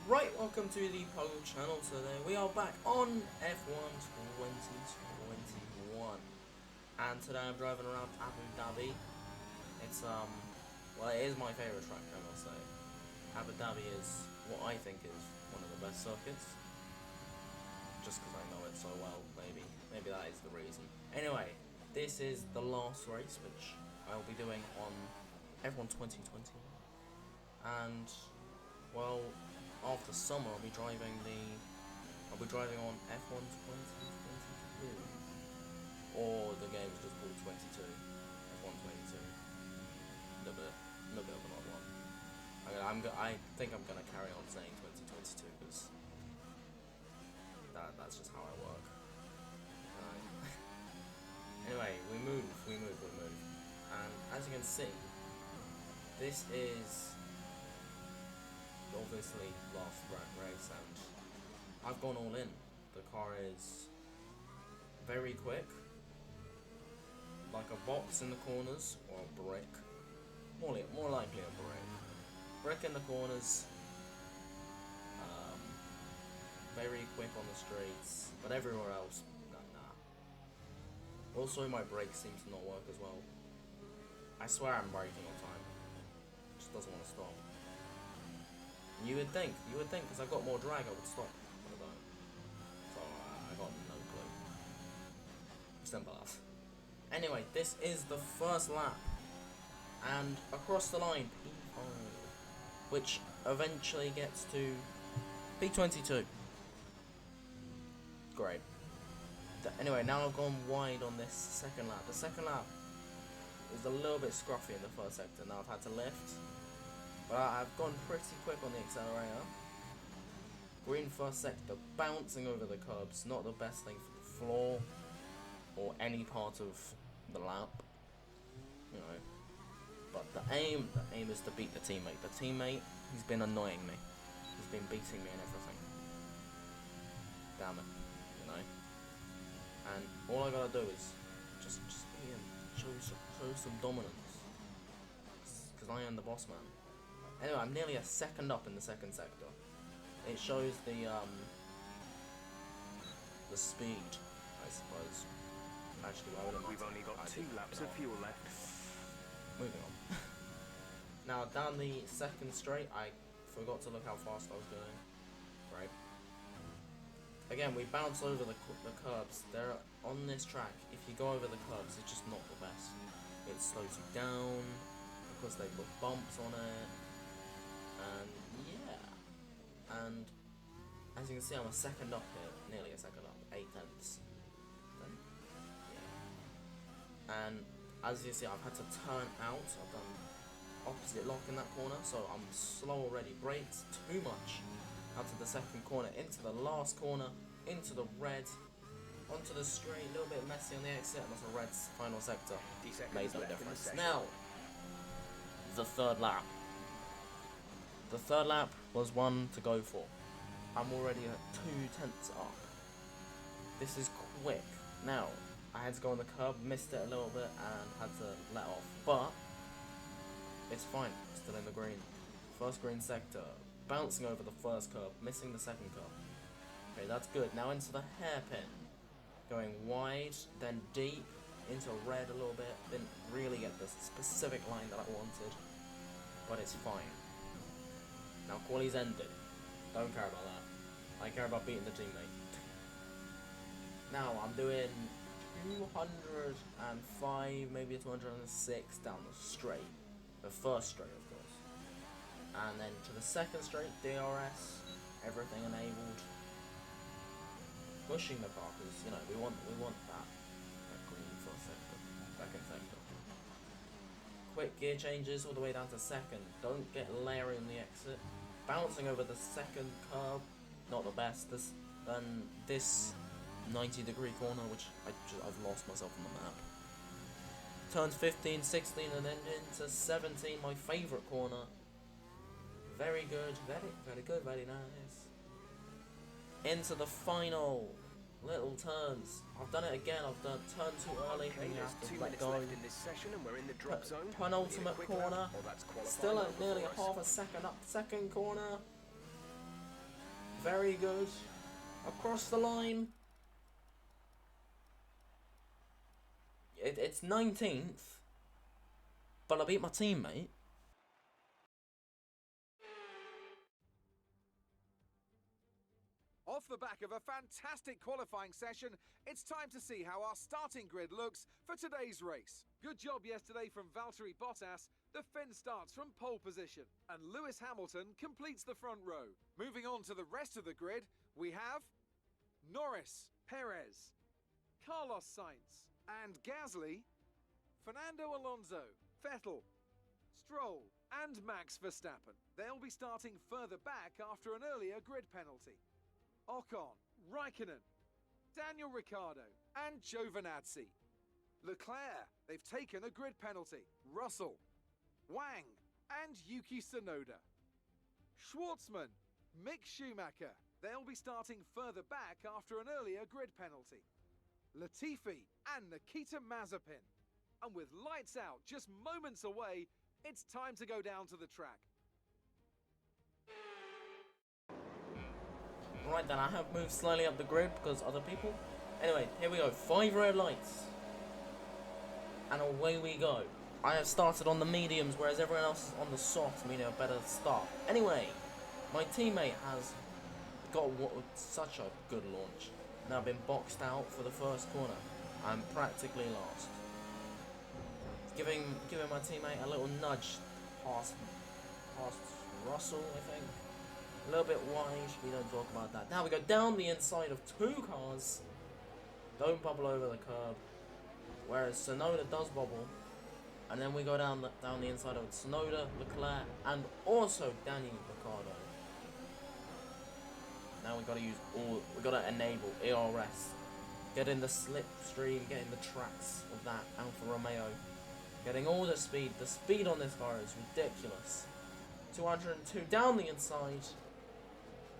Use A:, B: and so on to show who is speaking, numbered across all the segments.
A: Right, welcome to the Pole channel today. We are back on F1 2021. And today I'm driving around Abu Dhabi. It's, well, it is my favourite track, I must say. Abu Dhabi is what I think is one of the best circuits. Just because I know it so well, maybe. Maybe that is the reason. Anyway, this is the last race, which I will be doing on F1 2021. And, well, after summer I'll be driving on F1 2022. Or the game's just called 22. F1 22. A little bit of an odd one. I think I'm gonna carry on saying 2022 because that's just how I work. Anyway, we move. And as you can see, this is obviously last race, and I've gone all in. The car is very quick, like a box in the corners, or a brick. More likely a brick in the corners. Very quick on the straights, but everywhere else, nah. Also, my brakes seem to not work as well. I swear I'm braking on time. Just doesn't want to stop. You would think, because I've got more drag, I would stop, but I don't. So I got no clue. Simple as. Anyway, this is the first lap, and across the line, P5, which eventually gets to P22. Great. Anyway, now I've gone wide on this second lap. The second lap was a little bit scruffy in the first sector. Now I've had to lift. But I've gone pretty quick on the accelerator. Green first sector, bouncing over the curbs, not the best thing for the floor or any part of the lap, you know. But the aim is to beat the teammate. The teammate, he's been annoying me. He's been beating me and everything. Damn it, you know. And all I gotta do is just be him, show some dominance, because I am the boss man. Anyway, I'm nearly a second up in the second sector. It shows the speed, I suppose. Actually, why would it matter?
B: We've only got 2 laps of fuel left.
A: Moving on. Now, down the second straight, I forgot to look how fast I was going. Right. Again, we bounce over the curbs. They're on this track. If you go over the curbs, it's just not the best. It slows you down because they put bumps on it. And yeah, and as you can see, I'm a second up here, nearly a second up, 8 tenths. Yeah. And as you see, I've had to turn out. I've done opposite lock in that corner, so I'm slow already. Brakes too much out of the second corner, into the last corner, into the red, onto the straight, a little bit messy on the exit, and that's a red final sector. Made no difference. Now, the third lap. The third lap was one to go for. I'm already at 2 tenths up. This is quick. Now, I had to go on the curb, missed it a little bit, and had to let off. But, it's fine. Still in the green. First green sector. Bouncing over the first curb, missing the second curb. Okay, that's good. Now into the hairpin. Going wide, then deep, into red a little bit. Didn't really get the specific line that I wanted. But it's fine. Now, quali's ended. Don't care about that. I care about beating the teammate. Now, I'm doing 205, maybe 206 down the straight. The first straight, of course. And then to the second straight, DRS, everything enabled. Pushing the car, because, you know, we want that green first sector, second sector. Quick gear changes all the way down to second. Don't get leery on the exit. Bouncing over the second curb, not the best. This 90-degree corner, which I've lost myself on the map. Turns 15, 16, and then into 17, my favourite corner. Very good, very good, very nice. Into the final little turns. I've done it again. I've done turn too early.
B: Okay,
A: You
B: there's
A: have to
B: 2
A: let
B: minutes
A: go.
B: left in this session and we're in the drop zone.
A: Penultimate
B: Quick
A: corner.
B: lap, or that's
A: Still at
B: qualifying
A: nearly
B: for us.
A: half a second up. Second corner. very good. Across the line. It's 19th, but I beat my teammate.
C: Off the back of a fantastic qualifying session, it's time to see how our starting grid looks for today's race. Good job yesterday from Valtteri Bottas. The Finn starts from pole position, and Lewis Hamilton completes the front row. Moving on to the rest of the grid, we have Norris, Perez, Carlos Sainz, and Gasly, Fernando Alonso, Vettel, Stroll, and Max Verstappen. They'll be starting further back after an earlier grid penalty. Ocon, Raikkonen, Daniel Ricciardo, and Giovinazzi. Leclerc, they've taken a grid penalty. Russell, Wang, and Yuki Tsunoda. Schwartzman, Mick Schumacher. They'll be starting further back after an earlier grid penalty. Latifi and Nikita Mazepin. And with lights out just moments away, it's time to go down to the track.
A: Right then, I have moved slightly up the grid because other people. Anyway, here we go. 5 red lights. And away we go. I have started on the mediums, whereas everyone else is on the softs, meaning a better start. Anyway, my teammate has got such a good launch. Now I've been boxed out for the first corner. I'm practically lost. Giving my teammate a little nudge past Russell, I think. A little bit wide, we don't talk about that. Now we go down the inside of 2 cars. Don't bubble over the curb. Whereas Tsunoda does bubble. And then we go down the inside of Tsunoda, Leclerc, and also Daniel Ricciardo. Now we gotta enable ERS. Getting the slipstream, getting the tracks of that Alfa Romeo. Getting all the speed. The speed on this car is ridiculous. 202 down the inside.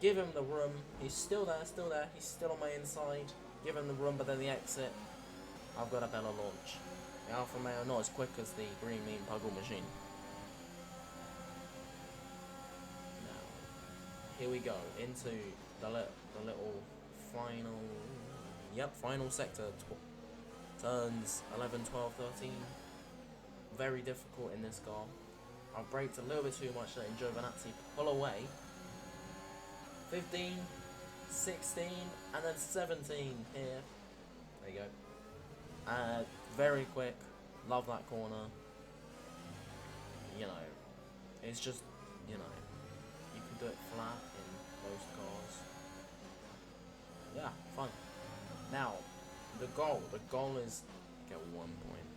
A: Give him the room. He's still there. He's still on my inside. Give him the room, but then the exit. I've got a better launch. The Alfa Romeo not as quick as the Green Mean Puggle machine. Now, here we go into the little final. Yep, final sector. Turns 11, 12, 13. Very difficult in this car. I've braked a little bit too much, letting Giovinazzi pull away. 15, 16, and then 17 here. There you go. Very quick. Love that corner. You know, it's just, you know, you can do it flat in most cars. Yeah, fun. Now, the goal is get 1 point.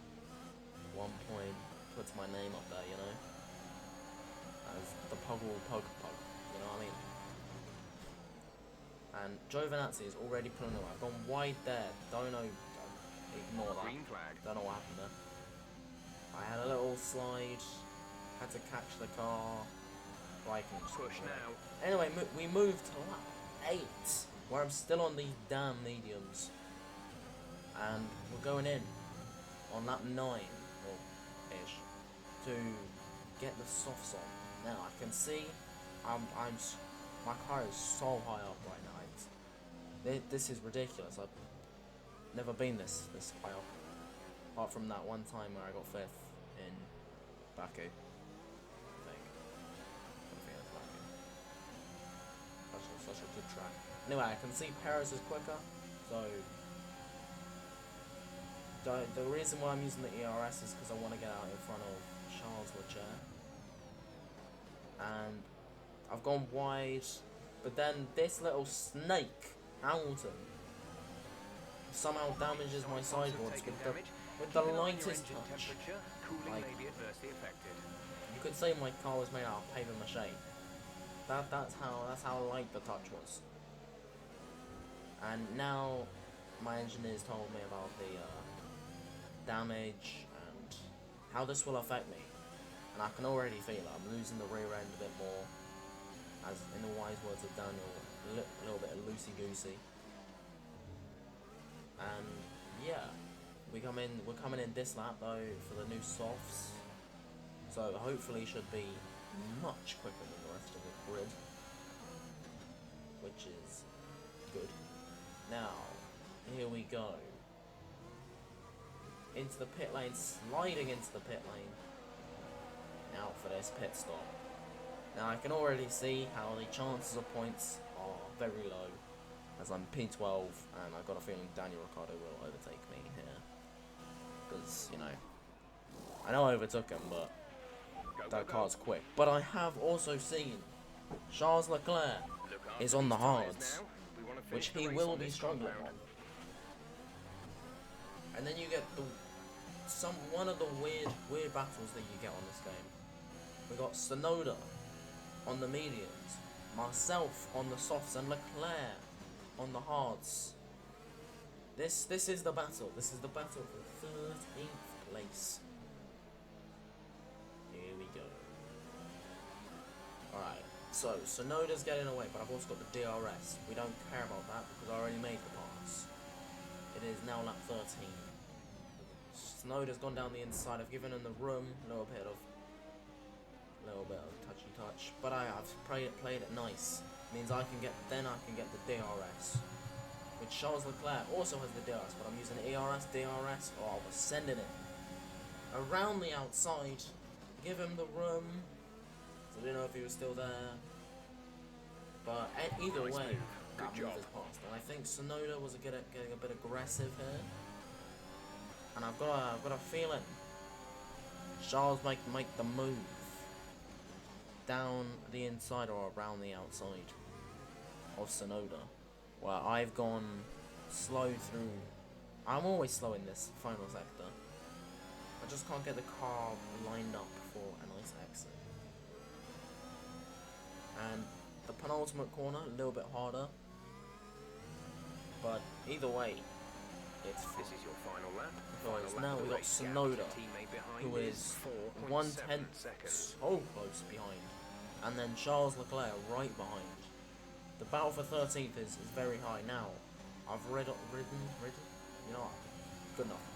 A: 1 point puts my name up there, you know, as the pug, you know what I mean? And Giovinazzi is already pulling away. I've gone wide there. Don't ignore that.
B: Green flag.
A: Don't know what happened there. I had a little slide. Had to catch the car. Raikkonen just
B: Push now.
A: Anyway, we moved to lap 8, where I'm still on these damn mediums. And we're going in on lap 9, or ish, to get the softs on. Now I can see my car is so high up right now. This is ridiculous. I've never been this high up, apart from that one time where I got 5th in Baku. I think that's Baku. Such a good track. Anyway, I can see Perez is quicker, so the reason why I'm using the ERS is because I want to get out in front of Charles Leclerc. And I've gone wide, but then this little snake, Hamilton, somehow damages my sideboards with the lightest touch. Like, you could say my car was made out of paper mache. That's how light the touch was. And now my engineers told me about the damage and how this will affect me. And I can already feel it. I'm losing the rear end a bit more. As in the wise words of Daniel, a little bit of loosey-goosey. And yeah, we're coming in this lap though for the new softs. So hopefully should be much quicker than the rest of the grid. Which Now, here we go. Into the pit lane, sliding into the pit lane. Now for this pit stop. Now I can already see how the chances of points are very low, as I'm P12, and I've got a feeling Daniel Ricciardo will overtake me here. Because, you know, I know I overtook him, but that car's quick. But I have also seen Charles Leclerc is on the hards, which he will be struggling on. And then you get one of the weird battles that you get on this game. We got Tsunoda on the mediums, myself on the softs, and Leclerc on the hards. This is the battle. This is the battle for 13th place. Here we go. Alright, so Tsunoda's getting away, but I've also got the DRS. We don't care about that because I already made the pass. It is now lap 13. Tsunoda's gone down the inside. I've given him the room, a little bit of touchy touch, but I've played it nice. Means I can get the DRS. Which Charles Leclerc also has the DRS, but I'm using ERS, DRS. Oh, I was sending it around the outside. Give him the room. So I didn't know if he was still there. But either way, that move is passed. And I think Tsunoda was getting a bit aggressive here. And I've got a feeling Charles might make the move down the inside or around the outside of Tsunoda. Well, I've gone slow through. I'm always slow in this final sector. I just can't get the car lined up for a nice exit. And the penultimate corner, a little bit harder. But either way, it's fun.
B: This is your final lap.
A: Because now we've got Tsunoda, who is 1/10 so close behind. And then Charles Leclerc right behind. The battle for 13th is very high now. I've ridden, you know what, good enough.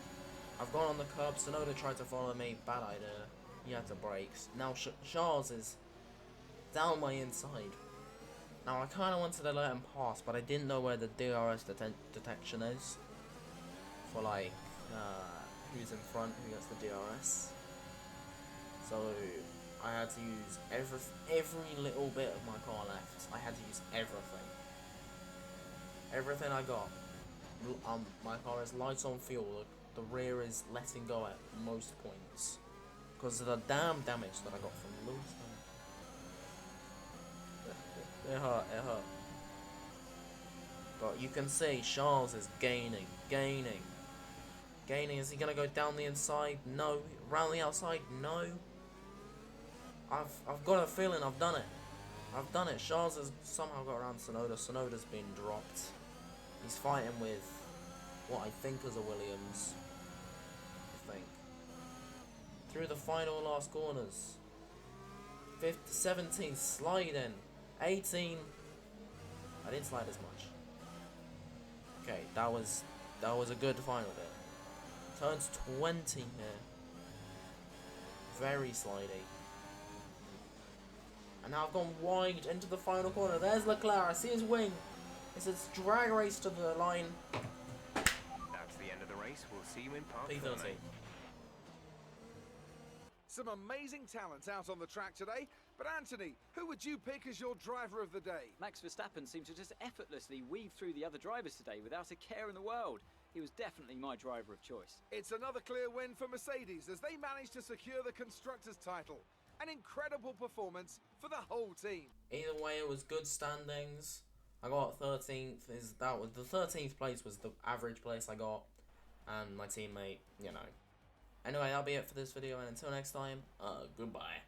A: I've gone on the curb, Tsunoda tried to follow me, bad idea, he had to brakes. Now Charles is down my inside. Now I kind of wanted to let him pass, but I didn't know where the DRS detection is. For like, who's in front, who gets the DRS. So I had to use every little bit of my car left. I had to use everything. Everything I got. My car is light on fuel. The rear is letting go at most points. Because of the damn damage that I got from Lewis. It hurt. But you can see Charles is gaining. Is he gonna go down the inside? No. Around the outside? No. I've got a feeling I've done it. Charles has somehow got around Tsunoda. Tsunoda's been dropped. He's fighting with what I think is a Williams. I think. Through the final last corners. 17 sliding. 18. I didn't slide as much. Okay, that was a good final bit. Turns 20 here. Very slidey. And now I've gone wide into the final corner. There's Leclerc. I see his wing. It's a drag race to the line.
B: That's the end of the race. We'll see you in part
A: P13.
B: 30.
C: Some amazing talent out on the track today. But Anthony, who would you pick as your driver of the day?
D: Max Verstappen seemed to just effortlessly weave through the other drivers today without a care in the world. He was definitely my driver of choice.
C: It's another clear win for Mercedes as they managed to secure the Constructors' title. An incredible performance for the whole team.
A: Either way, it was good standings. I got 13th. The 13th place was the average place I got, and my teammate, you know. Anyway, that'll be it for this video, and until next time, goodbye.